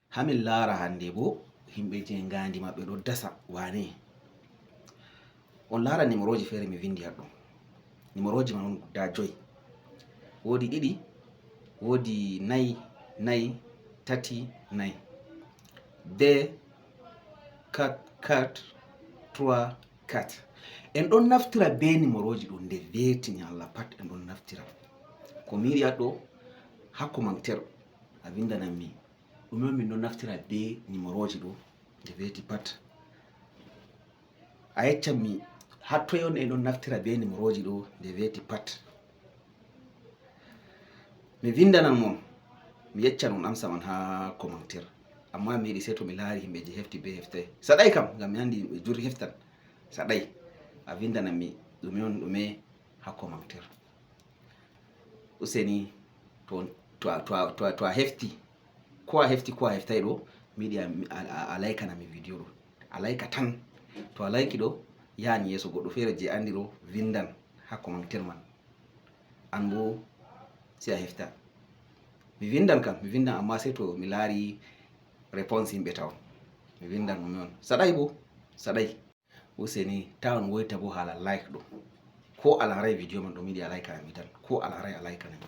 hamin lara hande bo himɓe je ngandi maɓɓe ɗo dasa wane on lara numéroji fere mi vindi haɗɗo. Numéroji man on guda 5, wodi 2, wodi 4, 4, 3, 4, 2, 4, 4, 3, 4. En ɗon naftira be numéroji ɗo nde vetini Allah pat en ɗon naftira. Ko mi yiɗi haɗɗo ha commentaire a vindanan mi ɗume on min ɗon naftira be numéroji ɗo nde veti pat. A yeccan mi hattoy on en ɗon naftira be numéroji ɗo nde veti pat. Mi vindanan mon mi yeccan on amsa man ha commentaire. Amma mi yiɗi sai to mi laari himɓe je hefti be heftai. Saɗai kam ngam mi andi himɓe juri heftan. Saɗai a vindanan mi ɗume on ɗume ha commentaire. Useni to a hefti ko a hefti ko a heftai ɗo mi yiɗi a laikana mi video ɗo. A laika tan. To a laiki ɗo yani yeso goɗɗo fere je andi ɗo vindan ha commentaire man. An bo sai a hefta. Mi vindan kam, mi vindan amma sai to mi laari response himɓe taw. Mi vindan ɗume on. Saɗai bo, saɗai. Useni tawan woyta bo hala like ɗo. Ko a larai video man ɗo mi yiɗi a laikana mi tan. Ko a larai a laikana mi.